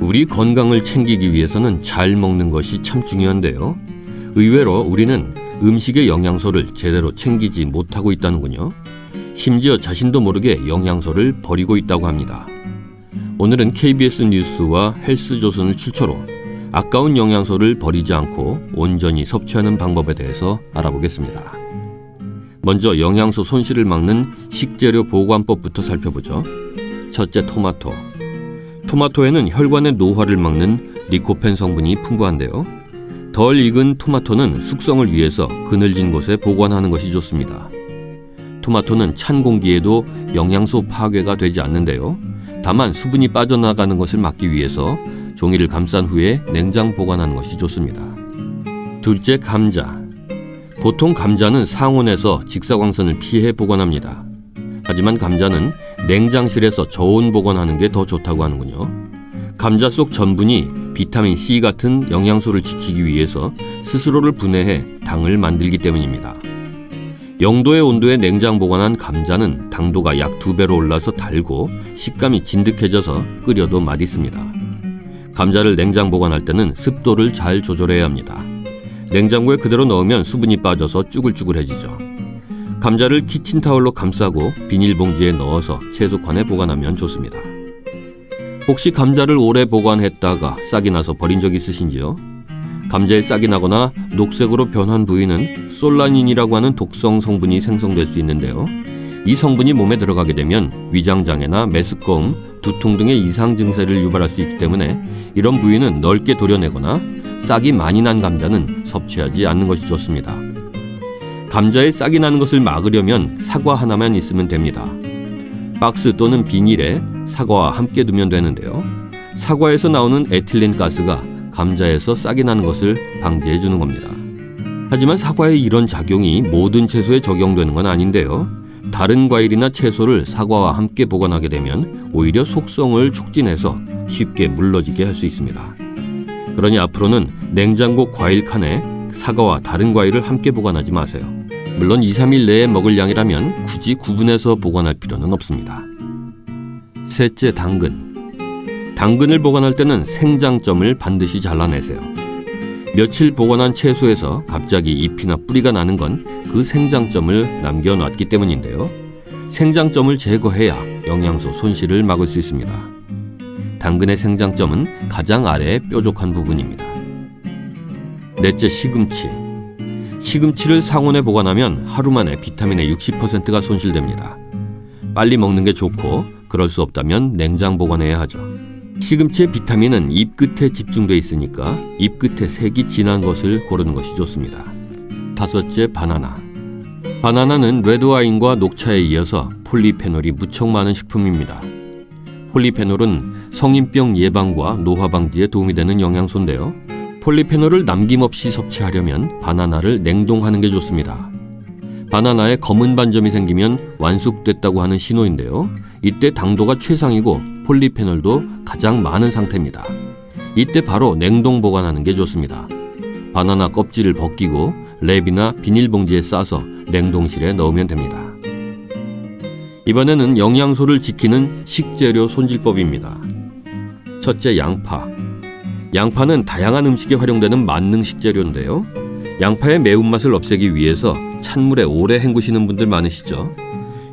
우리 건강을 챙기기 위해서는 잘 먹는 것이 참 중요한데요. 의외로 우리는 음식의 영양소를 제대로 챙기지 못하고 있다는군요. 심지어 자신도 모르게 영양소를 버리고 있다고 합니다. 오늘은 KBS 뉴스와 헬스조선을 출처로 아까운 영양소를 버리지 않고 온전히 섭취하는 방법에 대해서 알아보겠습니다. 먼저 영양소 손실을 막는 식재료 보관법부터 살펴보죠. 첫째, 토마토. 토마토에는 혈관의 노화를 막는 리코펜 성분이 풍부한데요. 덜 익은 토마토는 숙성을 위해서 그늘진 곳에 보관하는 것이 좋습니다. 토마토는 찬 공기에도 영양소 파괴가 되지 않는데요. 다만 수분이 빠져나가는 것을 막기 위해서 종이를 감싼 후에 냉장 보관하는 것이 좋습니다. 둘째, 감자. 보통 감자는 상온에서 직사광선을 피해 보관합니다. 하지만 감자는 냉장실에서 저온 보관하는 게 더 좋다고 하는군요. 감자 속 전분이 비타민 C 같은 영양소를 지키기 위해서 스스로를 분해해 당을 만들기 때문입니다. 0도의 온도에 냉장 보관한 감자는 당도가 약 2배로 올라서 달고 식감이 진득해져서 끓여도 맛있습니다. 감자를 냉장 보관할 때는 습도를 잘 조절해야 합니다. 냉장고에 그대로 넣으면 수분이 빠져서 쭈글쭈글해지죠. 감자를 키친타올로 감싸고 비닐봉지에 넣어서 채소칸에 보관하면 좋습니다. 혹시 감자를 오래 보관했다가 싹이 나서 버린 적 있으신지요? 감자에 싹이 나거나 녹색으로 변한 부위는 솔라닌이라고 하는 독성 성분이 생성될 수 있는데요. 이 성분이 몸에 들어가게 되면 위장장애나 메스꺼움, 두통 등의 이상 증세를 유발할 수 있기 때문에 이런 부위는 넓게 도려내거나 싹이 많이 난 감자는 섭취하지 않는 것이 좋습니다. 감자에 싹이 나는 것을 막으려면 사과 하나만 있으면 됩니다. 박스 또는 비닐에 사과와 함께 두면 되는데요. 사과에서 나오는 에틸렌 가스가 감자에서 싹이 나는 것을 방지해 주는 겁니다. 하지만 사과의 이런 작용이 모든 채소에 적용되는 건 아닌데요. 다른 과일이나 채소를 사과와 함께 보관하게 되면 오히려 속성을 촉진해서 쉽게 물러지게 할 수 있습니다. 그러니 앞으로는 냉장고 과일 칸에 사과와 다른 과일을 함께 보관하지 마세요. 물론 2-3일 내에 먹을 양이라면 굳이 구분해서 보관할 필요는 없습니다. 셋째, 당근. 당근을 보관할 때는 생장점을 반드시 잘라내세요. 며칠 보관한 채소에서 갑자기 잎이나 뿌리가 나는 건 그 생장점을 남겨놨기 때문인데요. 생장점을 제거해야 영양소 손실을 막을 수 있습니다. 당근의 생장점은 가장 아래에 뾰족한 부분입니다. 넷째, 시금치. 시금치를 상온에 보관하면 하루 만에 비타민의 60%가 손실됩니다. 빨리 먹는 게 좋고 그럴 수 없다면 냉장 보관해야 하죠. 시금치의 비타민은 잎 끝에 집중돼 있으니까 잎 끝에 색이 진한 것을 고르는 것이 좋습니다. 다섯째, 바나나. 바나나는 레드와인과 녹차에 이어서 폴리페놀이 무척 많은 식품입니다. 폴리페놀은 성인병 예방과 노화 방지에 도움이 되는 영양소인데요. 폴리페놀을 남김없이 섭취하려면 바나나를 냉동하는 게 좋습니다. 바나나에 검은 반점이 생기면 완숙됐다고 하는 신호인데요. 이때 당도가 최상이고 폴리페놀도 가장 많은 상태입니다. 이때 바로 냉동 보관하는 게 좋습니다. 바나나 껍질을 벗기고 랩이나 비닐봉지에 싸서 냉동실에 넣으면 됩니다. 이번에는 영양소를 지키는 식재료 손질법입니다. 첫째, 양파. 양파는 다양한 음식에 활용되는 만능 식재료인데요. 양파의 매운맛을 없애기 위해서 찬물에 오래 헹구시는 분들 많으시죠?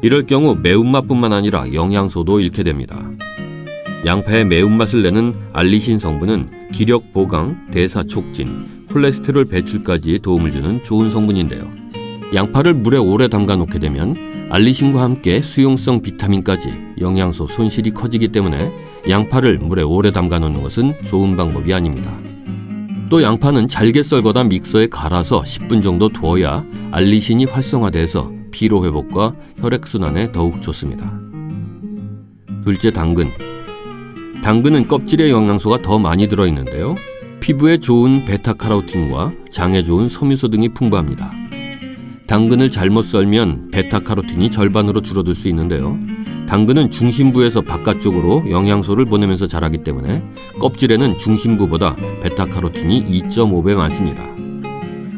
이럴 경우 매운맛뿐만 아니라 영양소도 잃게 됩니다. 양파의 매운맛을 내는 알리신 성분은 기력 보강, 대사 촉진, 콜레스테롤 배출까지 도움을 주는 좋은 성분인데요. 양파를 물에 오래 담가 놓게 되면 알리신과 함께 수용성 비타민까지 영양소 손실이 커지기 때문에 양파를 물에 오래 담가 놓는 것은 좋은 방법이 아닙니다. 또 양파는 잘게 썰거나 믹서에 갈아서 10분 정도 두어야 알리신이 활성화돼서 피로회복과 혈액순환에 더욱 좋습니다. 둘째, 당근. 당근은 껍질에 영양소가 더 많이 들어있는데요. 피부에 좋은 베타카로틴과 장에 좋은 섬유소 등이 풍부합니다. 당근을 잘못 썰면 베타카로틴이 절반으로 줄어들 수 있는데요. 당근은 중심부에서 바깥쪽으로 영양소를 보내면서 자라기 때문에 껍질에는 중심부보다 베타카로틴이 2.5배 많습니다.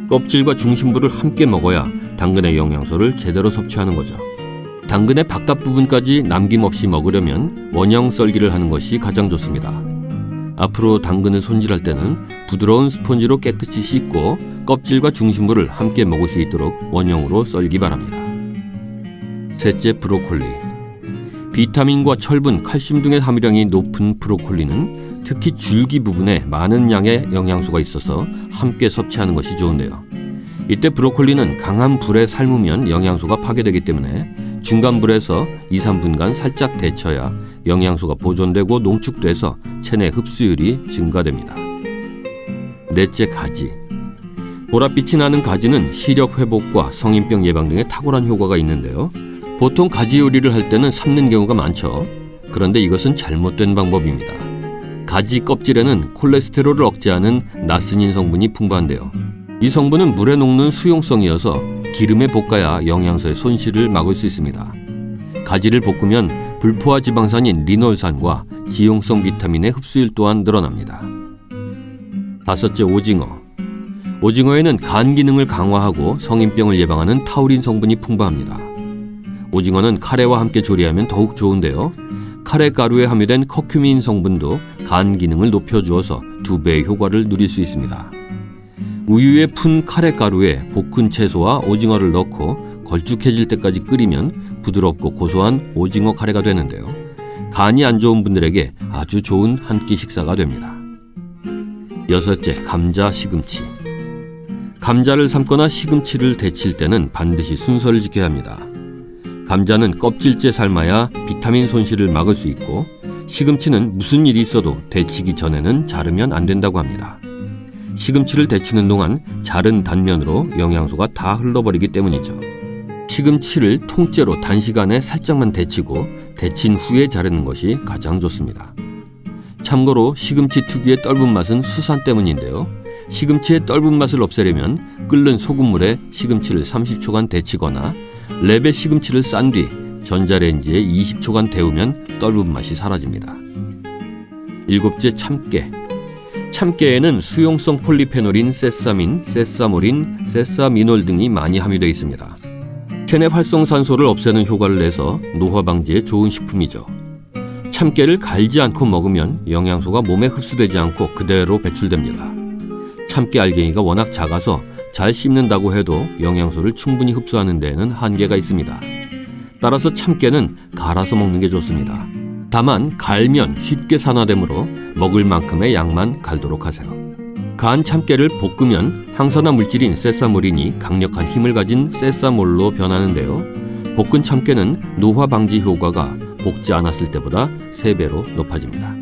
껍질과 중심부를 함께 먹어야 당근의 영양소를 제대로 섭취하는 거죠. 당근의 바깥 부분까지 남김없이 먹으려면 원형 썰기를 하는 것이 가장 좋습니다. 앞으로 당근을 손질할 때는 부드러운 스펀지로 깨끗이 씻고 껍질과 중심부를 함께 먹을 수 있도록 원형으로 썰기 바랍니다. 셋째, 브로콜리. 비타민과 철분, 칼슘 등의 함유량이 높은 브로콜리는 특히 줄기 부분에 많은 양의 영양소가 있어서 함께 섭취하는 것이 좋은데요. 이때 브로콜리는 강한 불에 삶으면 영양소가 파괴되기 때문에 중간 불에서 2-3분간 살짝 데쳐야 영양소가 보존되고 농축돼서 체내 흡수율이 증가됩니다. 넷째, 가지. 보랏빛이 나는 가지는 시력 회복과 성인병 예방 등의 탁월한 효과가 있는데요. 보통 가지 요리를 할 때는 삶는 경우가 많죠. 그런데 이것은 잘못된 방법입니다. 가지 껍질에는 콜레스테롤을 억제하는 나스닌 성분이 풍부한데요. 이 성분은 물에 녹는 수용성이어서 기름에 볶아야 영양소의 손실을 막을 수 있습니다. 가지를 볶으면 불포화 지방산인 리놀산과 지용성 비타민의 흡수율 또한 늘어납니다. 다섯째, 오징어. 오징어에는 간 기능을 강화하고 성인병을 예방하는 타우린 성분이 풍부합니다. 오징어는 카레와 함께 조리하면 더욱 좋은데요. 카레 가루에 함유된 커큐민 성분도 간 기능을 높여주어서 2배의 효과를 누릴 수 있습니다. 우유에 푼 카레 가루에 볶은 채소와 오징어를 넣고 걸쭉해질 때까지 끓이면 부드럽고 고소한 오징어 카레가 되는데요. 간이 안 좋은 분들에게 아주 좋은 한 끼 식사가 됩니다. 여섯째, 감자, 시금치. 감자를 삶거나 시금치를 데칠 때는 반드시 순서를 지켜야 합니다. 감자는 껍질째 삶아야 비타민 손실을 막을 수 있고 시금치는 무슨 일이 있어도 데치기 전에는 자르면 안 된다고 합니다. 시금치를 데치는 동안 자른 단면으로 영양소가 다 흘러버리기 때문이죠. 시금치를 통째로 단시간에 살짝만 데치고 데친 후에 자르는 것이 가장 좋습니다. 참고로 시금치 특유의 떫은 맛은 수산 때문인데요. 시금치의 떫은 맛을 없애려면 끓는 소금물에 시금치를 30초간 데치거나 랩에 시금치를 싼 뒤 전자레인지에 20초간 데우면 떫은 맛이 사라집니다. 일곱째, 참깨. 참깨에는 수용성 폴리페놀인 세사민, 세사모린, 세사미놀 등이 많이 함유되어 있습니다. 체내 활성산소를 없애는 효과를 내서 노화 방지에 좋은 식품이죠. 참깨를 갈지 않고 먹으면 영양소가 몸에 흡수되지 않고 그대로 배출됩니다. 참깨 알갱이가 워낙 작아서 잘 씹는다고 해도 영양소를 충분히 흡수하는 데에는 한계가 있습니다. 따라서 참깨는 갈아서 먹는 게 좋습니다. 다만 갈면 쉽게 산화되므로 먹을 만큼의 양만 갈도록 하세요. 간 참깨를 볶으면 항산화 물질인 세사모린이 강력한 힘을 가진 세사몰로 변하는데요. 볶은 참깨는 노화 방지 효과가 볶지 않았을 때보다 3배로 높아집니다.